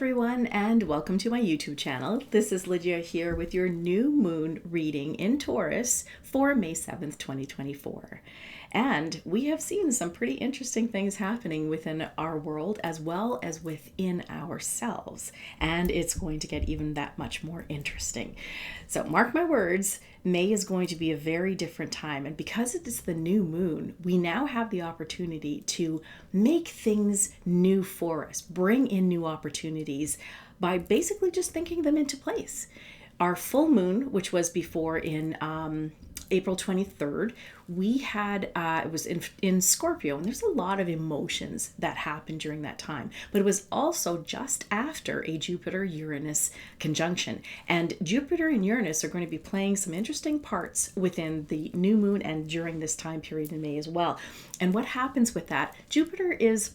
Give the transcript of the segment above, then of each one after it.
everyone, and welcome to my YouTube channel. This is Lydia here with your new moon reading in Taurus for May 7th, 2024. And we have seen some pretty interesting things happening within our world as well as within ourselves. And it's going to get even that much more interesting. So mark my words, May is going to be a very different time. And because it is the new moon, we now have the opportunity to make things new for us, bring in new opportunities by basically just thinking them into place. Our full moon, which was before in April 23rd, we had, it was in Scorpio, and there's a lot of emotions that happened during that time, but it was also just after a Jupiter-Uranus conjunction. And Jupiter and Uranus are going to be playing some interesting parts within the new moon and during this time period in May as well. And what happens with that, Jupiter is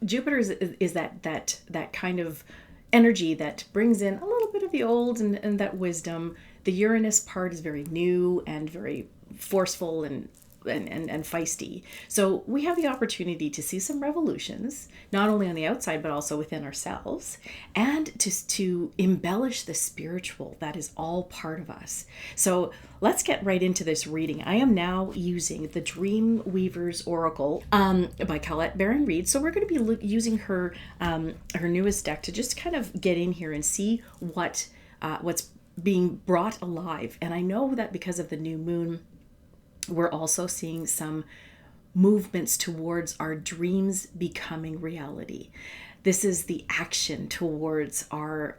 that kind of energy that brings in a little bit of the old and that wisdom. The Uranus part is very new and very forceful and feisty. So we have the opportunity to see some revolutions, not only on the outside, but also within ourselves, and to embellish the spiritual that is all part of us. So let's get right into this reading. I am now using the Dream Weaver's Oracle by Colette Baron Reid. So we're going to be using her newest deck to just kind of get in here and see what's being brought alive. And I know that because of the new moon, we're also seeing some movements towards our dreams becoming reality. This is the action towards our,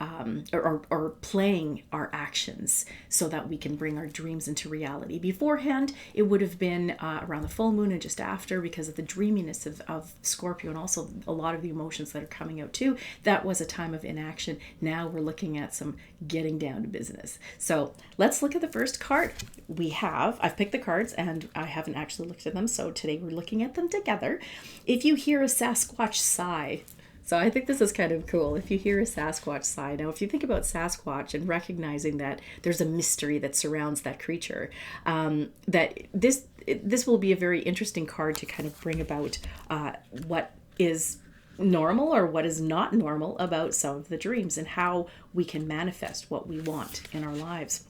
or playing our actions so that we can bring our dreams into reality. Beforehand, it would have been around the full moon and just after, because of the dreaminess of Scorpio and also a lot of the emotions that are coming out too. That was a time of inaction. Now we're looking at some getting down to business. So let's look at the first card. I've picked the cards and I haven't actually looked at them. So today we're looking at them together. If you hear a Sasquatch sigh, so I think this is kind of cool. If you hear a Sasquatch sigh, now if you think about Sasquatch and recognizing that there's a mystery that surrounds that creature, that this will be a very interesting card to kind of bring about what is normal or what is not normal about some of the dreams and how we can manifest what we want in our lives.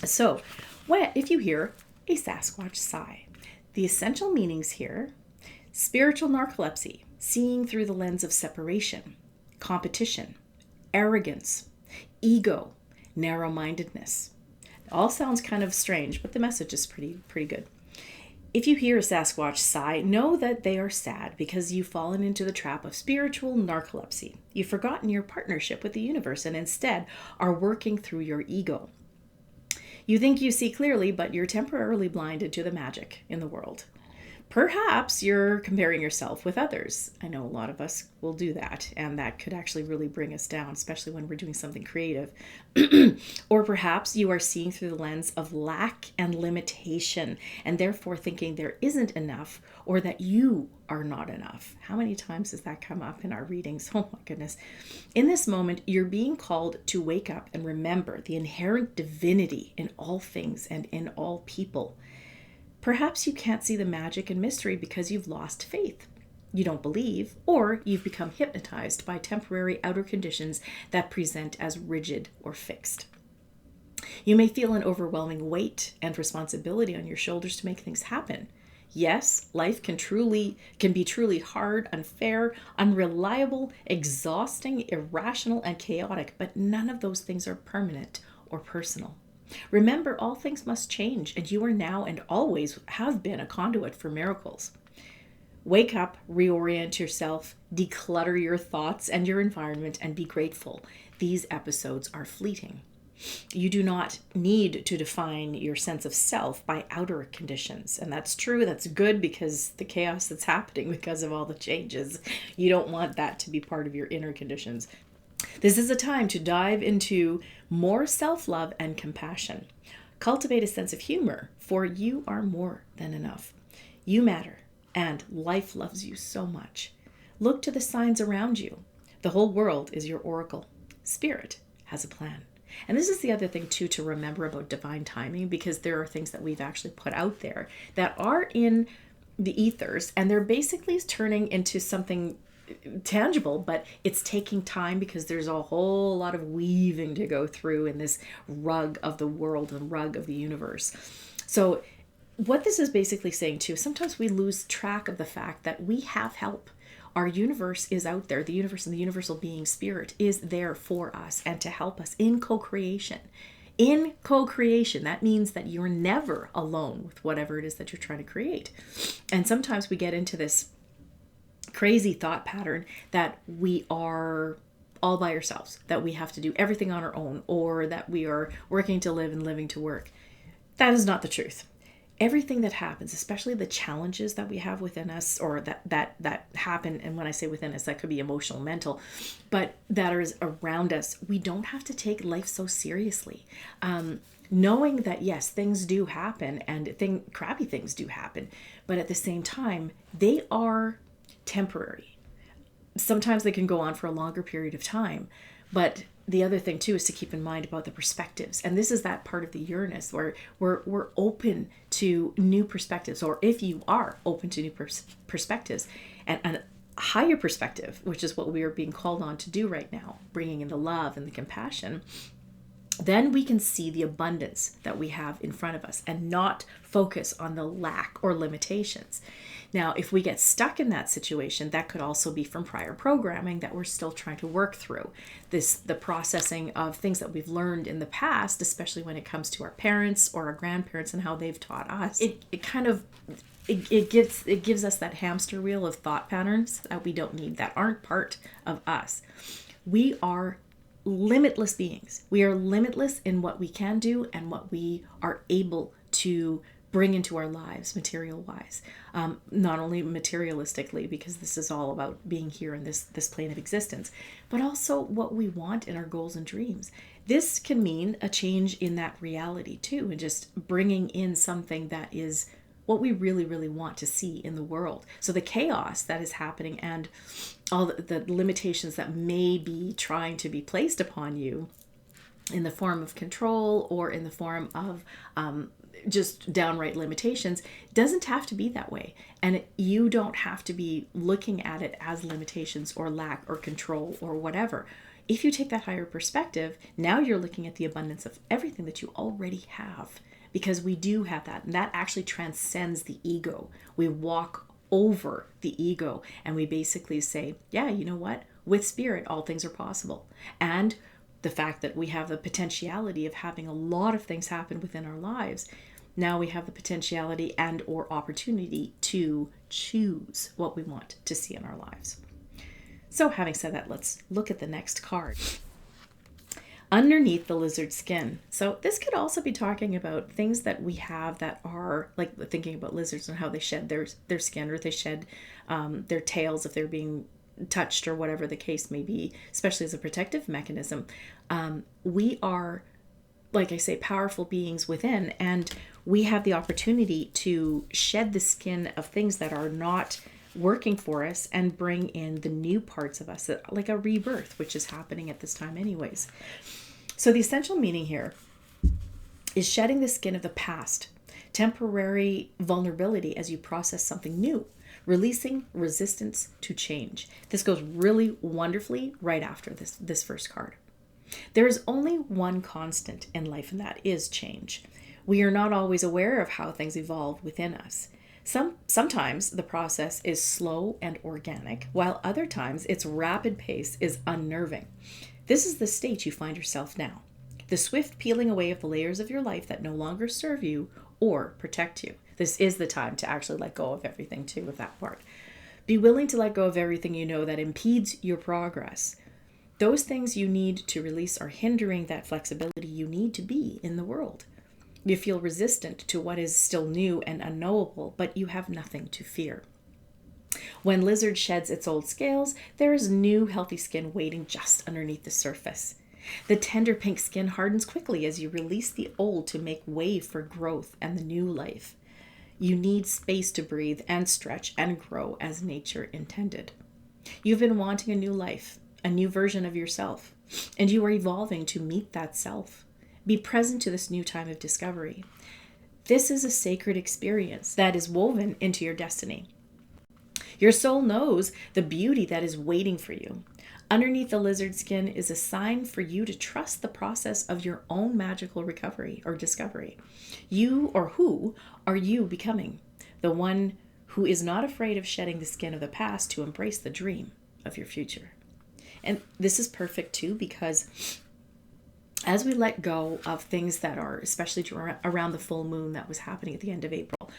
So if you hear a Sasquatch sigh, the essential meanings here: spiritual narcolepsy, seeing through the lens of separation, competition, arrogance, ego, narrow-mindedness. It all sounds kind of strange, but the message is pretty good. If you hear a Sasquatch sigh, know that they are sad because you've fallen into the trap of spiritual narcolepsy. You've forgotten your partnership with the universe and instead are working through your ego. You think you see clearly, but you're temporarily blinded to the magic in the world. Perhaps you're comparing yourself with others. I know a lot of us will do that, and that could actually really bring us down, especially when we're doing something creative. Or perhaps you are seeing through the lens of lack and limitation, and therefore thinking there isn't enough or that you are not enough. How many times does that come up in our readings? Oh my goodness. In this moment, you're being called to wake up and remember the inherent divinity in all things and in all people. Perhaps you can't see the magic and mystery because you've lost faith. You don't believe, or you've become hypnotized by temporary outer conditions that present as rigid or fixed. You may feel an overwhelming weight and responsibility on your shoulders to make things happen. Yes, life can be truly hard, unfair, unreliable, exhausting, irrational, and chaotic, but none of those things are permanent or personal. Remember, all things must change, and you are now and always have been a conduit for miracles. Wake up, reorient yourself, declutter your thoughts and your environment, and be grateful. These episodes are fleeting. You do not need to define your sense of self by outer conditions. And that's true. That's good, because the chaos that's happening because of all the changes, you don't want that to be part of your inner conditions. This is a time to dive into more self-love and compassion. Cultivate a sense of humor, for you are more than enough. You matter, and life loves you so much. Look to the signs around you. The whole world is your oracle. Spirit has a plan. And this is the other thing, too, to remember about divine timing, because there are things that we've actually put out there that are in the ethers, and they're basically turning into something tangible, but it's taking time because there's a whole lot of weaving to go through in this rug of the world and rug of the universe. So what this is basically saying too, sometimes we lose track of the fact that we have help. Our universe is out there. The universe and the universal being spirit is there for us and to help us in co-creation. In co-creation, that means that you're never alone with whatever it is that you're trying to create. And sometimes we get into this crazy thought pattern that we are all by ourselves, that we have to do everything on our own, or that we are working to live and living to work. That is not the truth. Everything that happens, especially the challenges that we have within us, or that happen, and when I say within us, that could be emotional, mental, but that is around us, we don't have to take life so seriously. Knowing that yes, things do happen, and crappy things do happen, but at the same time, they are temporary. Sometimes they can go on for a longer period of time, but the other thing too is to keep in mind about the perspectives. And this is that part of the Uranus where we're open to new perspectives, or if you are open to new perspectives and a higher perspective, which is what we are being called on to do right now, bringing in the love and the compassion, then we can see the abundance that we have in front of us and not focus on the lack or limitations. Now, if we get stuck in that situation, that could also be from prior programming that we're still trying to work through. The processing of things that we've learned in the past, especially when it comes to our parents or our grandparents and how they've taught us. It gives us that hamster wheel of thought patterns that we don't need, that aren't part of us. We are limitless beings. We are limitless in what we can do and what we are able to bring into our lives material wise, not only materialistically, because this is all about being here in this plane of existence, but also what we want in our goals and dreams. This can mean a change in that reality too, and just bringing in something that is what we really, really want to see in the world. So the chaos that is happening and all the limitations that may be trying to be placed upon you in the form of control or in the form of just downright limitations doesn't have to be that way. And you don't have to be looking at it as limitations or lack or control or whatever. If you take that higher perspective, now you're looking at the abundance of everything that you already have, because we do have that. And that actually transcends the ego. We walk over the ego and we basically say, yeah, you know what? With spirit, all things are possible. And the fact that we have the potentiality of having a lot of things happen within our lives, now we have the potentiality and or opportunity to choose what we want to see in our lives. So having said that, let's look at the next card. Underneath the lizard skin. So this could also be talking about things that we have that are, like thinking about lizards and how they shed their skin, or they shed their tails if they're being touched or whatever the case may be, especially as a protective mechanism. We are, like I say, powerful beings within, and we have the opportunity to shed the skin of things that are not working for us and bring in the new parts of us, like a rebirth, which is happening at this time anyways. So the essential meaning here is shedding the skin of the past, temporary vulnerability as you process something new, releasing resistance to change. This goes really wonderfully right after this first card. There is only one constant in life, and that is change. We are not always aware of how things evolve within us. Sometimes the process is slow and organic, while other times its rapid pace is unnerving. This is the state you find yourself now. The swift peeling away of the layers of your life that no longer serve you or protect you. This is the time to actually let go of everything too, with that part. Be willing to let go of everything you know that impedes your progress. Those things you need to release are hindering that flexibility you need to be in the world. You feel resistant to what is still new and unknowable, but you have nothing to fear. When lizard sheds its old scales, there is new healthy skin waiting just underneath the surface. The tender pink skin hardens quickly as you release the old to make way for growth and the new life. You need space to breathe and stretch and grow as nature intended. You've been wanting a new life, a new version of yourself, and you are evolving to meet that self. Be present to this new time of discovery. This is a sacred experience that is woven into your destiny. Your soul knows the beauty that is waiting for you. Underneath the lizard skin is a sign for you to trust the process of your own magical recovery or discovery. You, or who are you becoming? The one who is not afraid of shedding the skin of the past to embrace the dream of your future. And this is perfect too, because as we let go of things that are, especially around the full moon that was happening at the end of April,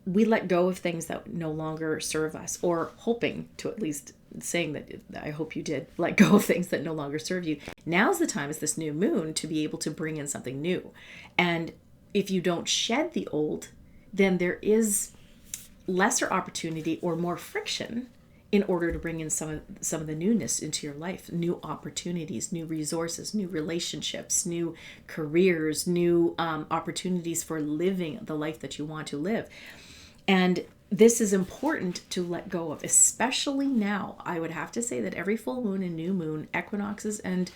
we let go of things that no longer serve us, or hoping to, at least saying that I hope you did let go of things that no longer serve you. Now's the time, as this new moon, to be able to bring in something new. And if you don't shed the old, then there is lesser opportunity or more friction in order to bring in some of the newness into your life, new opportunities, new resources, new relationships, new careers, new opportunities for living the life that you want to live. And this is important to let go of, especially now. I would have to say that every full moon and new moon, equinoxes and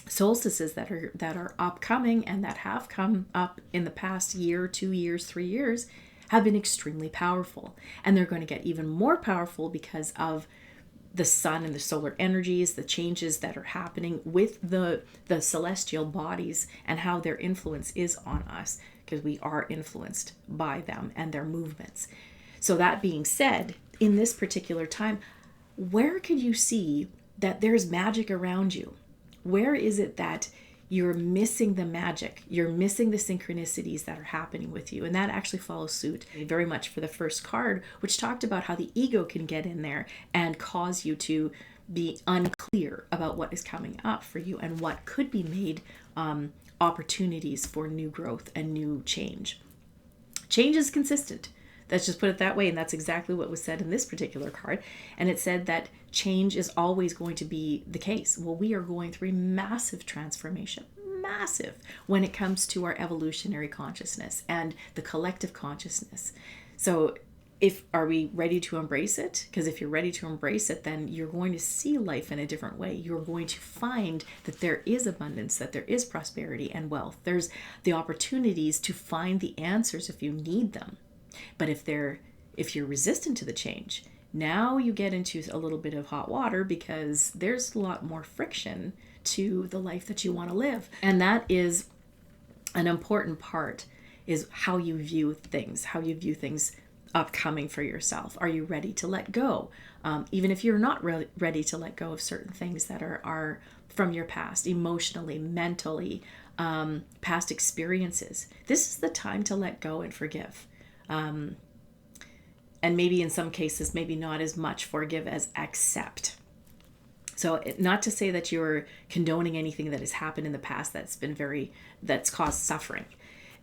solstices that are upcoming and that have come up in the past year, 2 years, 3 years, have been extremely powerful. And they're going to get even more powerful because of the sun and the solar energies, the changes that are happening with the celestial bodies and how their influence is on us, because we are influenced by them and their movements. So that being said, in this particular time, where could you see that there's magic around you? Where is it that you're missing the magic? You're missing the synchronicities that are happening with you. And that actually follows suit very much for the first card, which talked about how the ego can get in there and cause you to be unclear about what is coming up for you and what could be made opportunities for new growth and new change. Change is consistent. Let's just put it that way. And that's exactly what was said in this particular card. And it said that change is always going to be the case. Well, we are going through a massive transformation, massive, when it comes to our evolutionary consciousness and the collective consciousness. So are we ready to embrace it? Because if you're ready to embrace it, then you're going to see life in a different way. You're going to find that there is abundance, that there is prosperity and wealth. There's the opportunities to find the answers if you need them. But if you're resistant to the change, now you get into a little bit of hot water, because there's a lot more friction to the life that you want to live. And that is an important part, is how you view things upcoming for yourself. Are you ready to let go? Even if you're not ready to let go of certain things that are from your past, emotionally, mentally, past experiences, this is the time to let go and forgive. And maybe in some cases, maybe not as much forgive as accept. So not to say that you're condoning anything that has happened in the past that's caused suffering.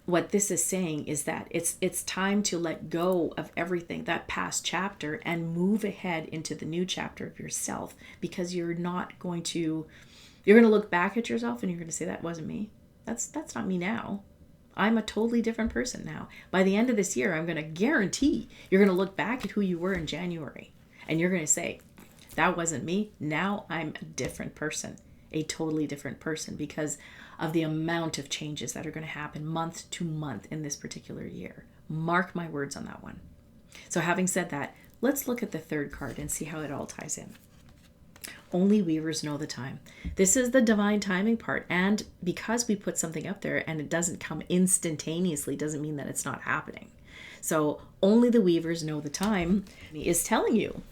What this is saying is that it's time to let go of everything, that past chapter, and move ahead into the new chapter of yourself, because you're going to look back at yourself and you're going to say, that wasn't me. That's not me now. I'm a totally different person now. By the end of this year, I'm going to guarantee you're going to look back at who you were in January and you're going to say, that wasn't me. Now I'm a different person, a totally different person, because of the amount of changes that are going to happen month to month in this particular year. Mark my words on that one. So having said that, let's look at the third card and see how it all ties in. Only weavers know the time. This is the divine timing part. And because we put something up there and it doesn't come instantaneously, doesn't mean that it's not happening. So only the weavers know the time is telling you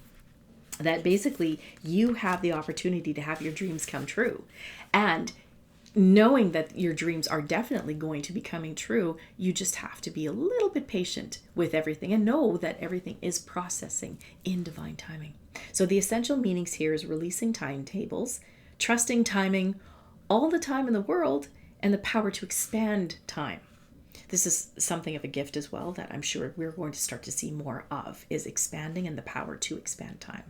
that basically you have the opportunity to have your dreams come true. And knowing that your dreams are definitely going to be coming true, you just have to be a little bit patient with everything and know that everything is processing in divine timing. So the essential meanings here is releasing timetables, trusting timing, all the time in the world, and the power to expand time. This is something of a gift as well that I'm sure we're going to start to see more of, is expanding and the power to expand time.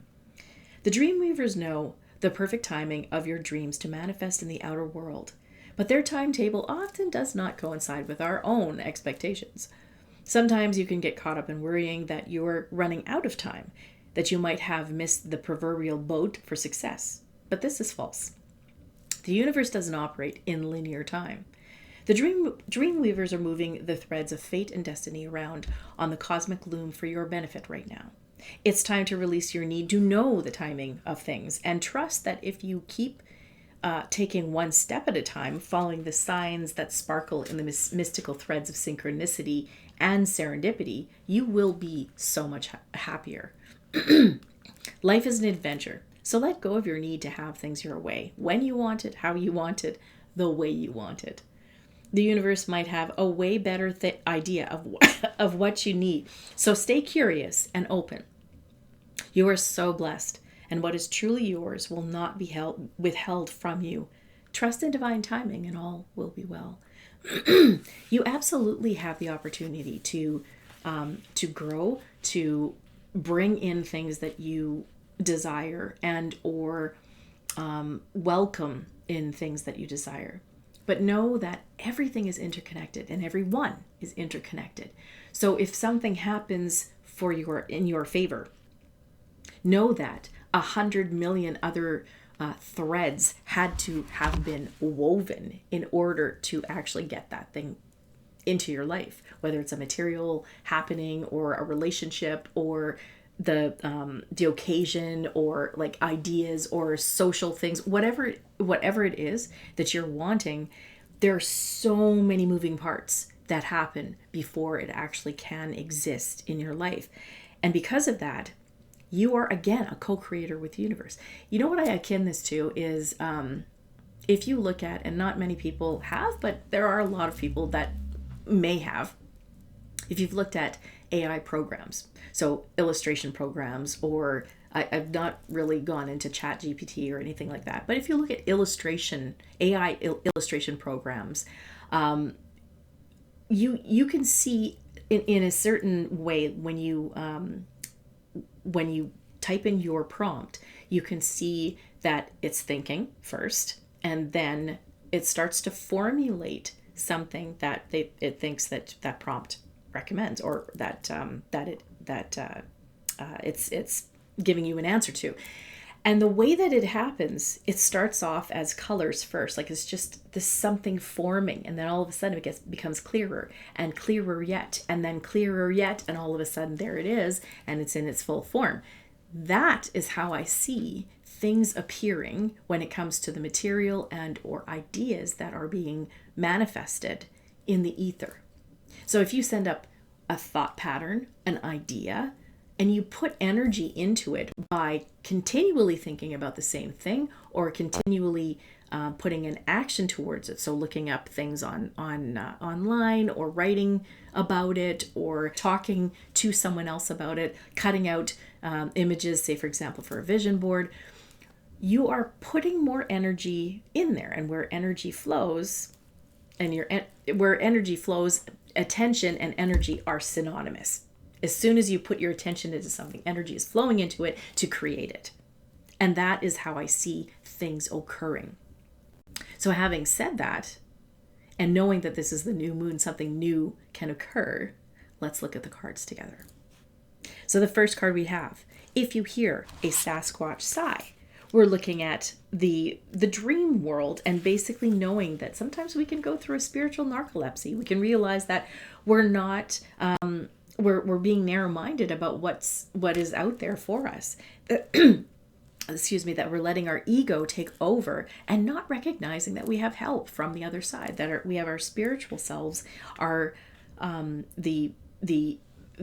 The dream weavers know the perfect timing of your dreams to manifest in the outer world, but their timetable often does not coincide with our own expectations. Sometimes you can get caught up in worrying that you're running out of time, that you might have missed the proverbial boat for success, but this is false. The universe doesn't operate in linear time. The dream weavers are moving the threads of fate and destiny around on the cosmic loom for your benefit right now. It's time to release your need to know the timing of things and trust that if you keep taking one step at a time, following the signs that sparkle in the mystical threads of synchronicity and serendipity, you will be so much happier. Life is an adventure, so let go of your need to have things your way, when you want it, how you want it, the way you want it. The universe might have a way better idea of what you need, so stay curious and open. You are so blessed, and what is truly yours will not be withheld from you. Trust in divine timing and all will be well. You absolutely have the opportunity to grow, to bring in things that you desire and or welcome in things that you desire. But know that everything is interconnected and everyone is interconnected. So if something happens in your favor, know that 100 million other threads had to have been woven in order to actually get that thing into your life, whether it's a material happening or a relationship or the occasion or like ideas or social things, whatever it is that you're wanting. There are so many moving parts that happen before it actually can exist in your life. And because of that, you are again a co-creator with the universe. You know what I akin this to is if you look at, and not many people have, but there are a lot of people that may have, if you've looked at AI programs, so illustration programs, or I've not really gone into Chat GPT or anything like that, but if you look at AI illustration programs, you can see in a certain way when you type in your prompt, you can see that it's thinking first, and then it starts to formulate something that it thinks that prompt recommends, or that it's giving you an answer to. And the way that it happens, it starts off as colors first, like it's just this something forming, and then all of a sudden it becomes clearer and clearer yet, and then clearer yet, and all of a sudden there it is, and it's in its full form. That is how I see things appearing when it comes to the material and or ideas that are being manifested in the ether. So if you send up a thought pattern, an idea, and you put energy into it by continually thinking about the same thing or continually putting an action towards it, so looking up things online or writing about it or talking to someone else about it, cutting out images, say for example for a vision board, you are putting more energy in there. And where energy flows, attention and energy are synonymous. As soon as you put your attention into something, energy is flowing into it to create it. And that is how I see things occurring. So having said that, and knowing that this is the new moon, something new can occur, let's look at the cards together. So the first card we have, if you hear a Sasquatch sigh, we're looking at the dream world, and basically knowing that sometimes we can go through a spiritual narcolepsy. We can realize that we're not, we're being narrow-minded about what is out there for us. Excuse me, that we're letting our ego take over and not recognizing that we have help from the other side, that we have our spiritual selves, our the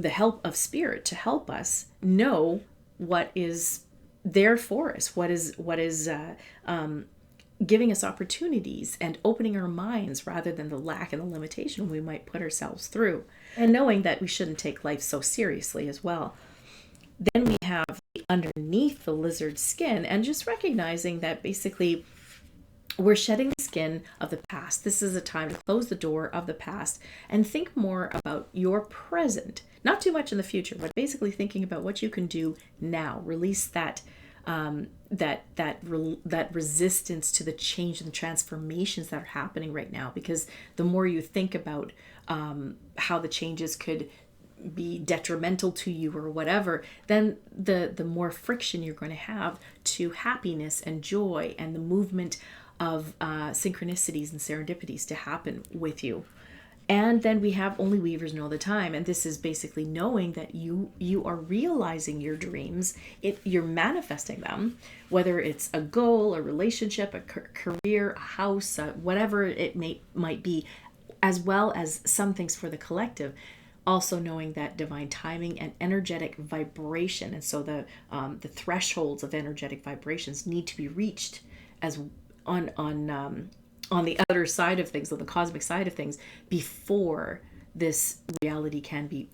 help of spirit to help us know what is there for us, what is giving us opportunities and opening our minds rather than the lack and the limitation we might put ourselves through, and knowing that we shouldn't take life so seriously as well. Then we have underneath the lizard skin, and just recognizing that basically we're shedding the skin of the past. This is a time to close the door of the past and think more about your present. Not too much in the future, but basically thinking about what you can do now. Release that resistance to the change and the transformations that are happening right now. Because the more you think about how the changes could be detrimental to you or whatever, then the more friction you're going to have to happiness and joy and the movement of synchronicities and serendipities to happen with you. And then we have only weavers know the time. And this is basically knowing that you are realizing your dreams. You're manifesting them, whether it's a goal, a relationship, a career, a house, whatever it might be, as well as some things for the collective. Also knowing that divine timing and energetic vibration, and so the thresholds of energetic vibrations need to be reached as on the other side of things, on the cosmic side of things, before this reality can be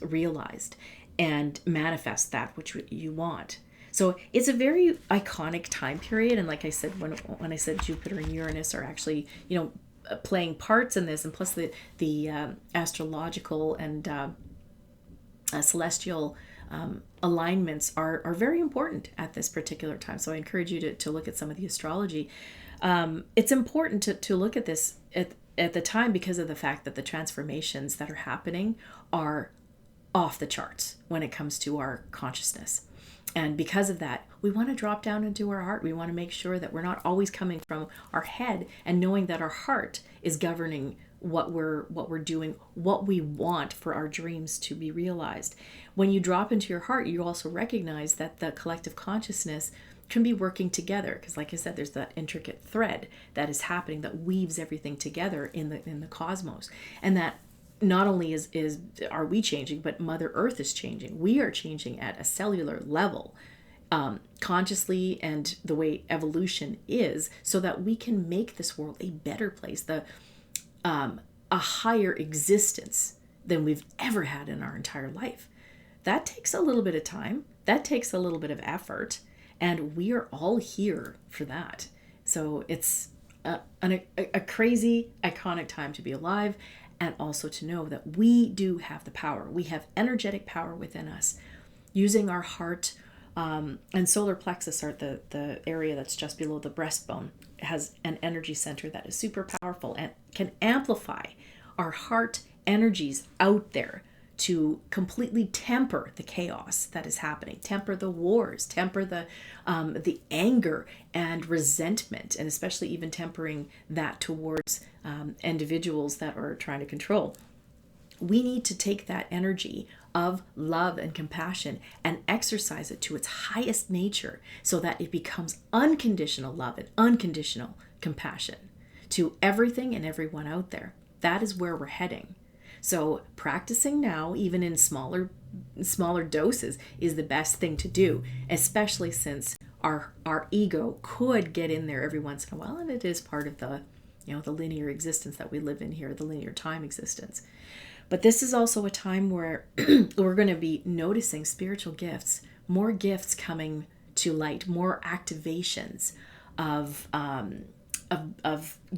realized and manifest that which you want. So it's a very iconic time period. And like I said, when I said Jupiter and Uranus are actually, playing parts in this, and plus the astrological and celestial alignments are very important at this particular time. So I encourage you to look at some of the astrology. It's important to look at this at the time because of the fact that the transformations that are happening are off the charts when it comes to our consciousness. And because of that, we want to drop down into our heart. We want to make sure that we're not always coming from our head, and knowing that our heart is governing what we're doing, what we want for our dreams to be realized. When you drop into your heart, you also recognize that the collective consciousness can be working together, because like I said, there's that intricate thread that is happening that weaves everything together in the cosmos. And that not only are we changing, but Mother Earth is changing. We are changing at a cellular level, consciously, and the way evolution is, so that we can make this world a better place, a higher existence than we've ever had in our entire life. That takes a little bit of time. That takes a little bit of effort. And we are all here for that. So it's a crazy, iconic time to be alive, and also to know that we do have the power. We have energetic power within us. Using our heart and solar plexus are the area that's just below the breastbone. It has an energy center that is super powerful and can amplify our heart energies out there to completely temper the chaos that is happening, temper the wars, temper the anger and resentment, and especially even tempering that towards individuals that are trying to control. We need to take that energy of love and compassion and exercise it to its highest nature, so that it becomes unconditional love and unconditional compassion to everything and everyone out there. That is where we're heading. So practicing now, even in smaller doses, is the best thing to do, especially since our ego could get in there every once in a while, and it is part of the linear existence that we live in here, the linear time existence. But this is also a time where we're going to be noticing spiritual gifts, more gifts coming to light, more activations of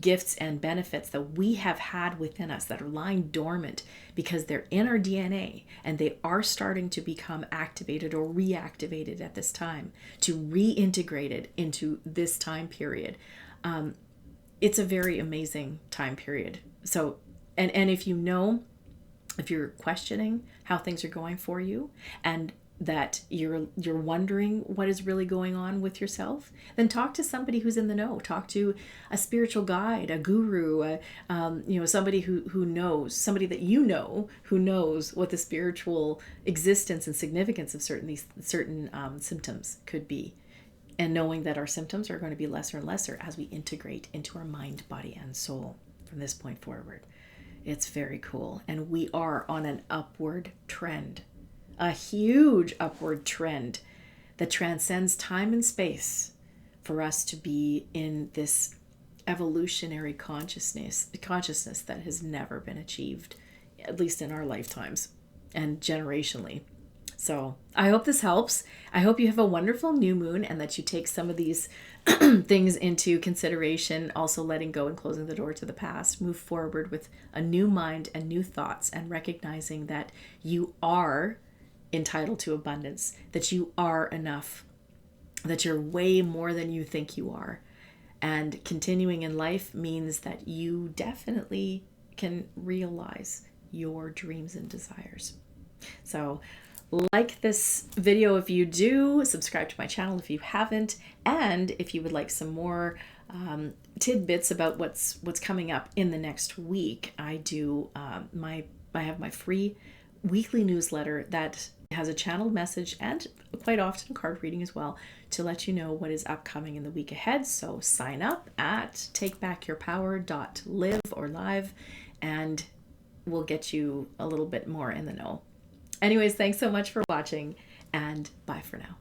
gifts and benefits that we have had within us that are lying dormant because they're in our DNA, and they are starting to become activated or reactivated at this time, to reintegrate it into this time period. It's a very amazing time period. So, and if you're questioning how things are going for you, and that you're wondering what is really going on with yourself, then talk to somebody who's in the know. Talk to a spiritual guide, a guru, somebody who knows, somebody that who knows what the spiritual existence and significance of certain symptoms could be. And knowing that our symptoms are going to be lesser and lesser as we integrate into our mind, body, and soul from this point forward. It's very cool. And we are on an upward trend. A huge upward trend that transcends time and space, for us to be in this evolutionary consciousness that has never been achieved, at least in our lifetimes and generationally. So I hope this helps. I hope you have a wonderful new moon, and that you take some of these things into consideration, also letting go and closing the door to the past. Move forward with a new mind and new thoughts, and recognizing that you are entitled to abundance, that you are enough, that you're way more than you think you are. And continuing in life means that you definitely can realize your dreams and desires. So like this video if you do, subscribe to my channel if you haven't, and if you would like some more tidbits about what's coming up in the next week. I do I have my free weekly newsletter that has a channeled message and quite often card reading as well to let you know what is upcoming in the week ahead. So sign up at takebackyourpower.live or live, and we'll get you a little bit more in the know. Anyways, thanks so much for watching, and bye for now.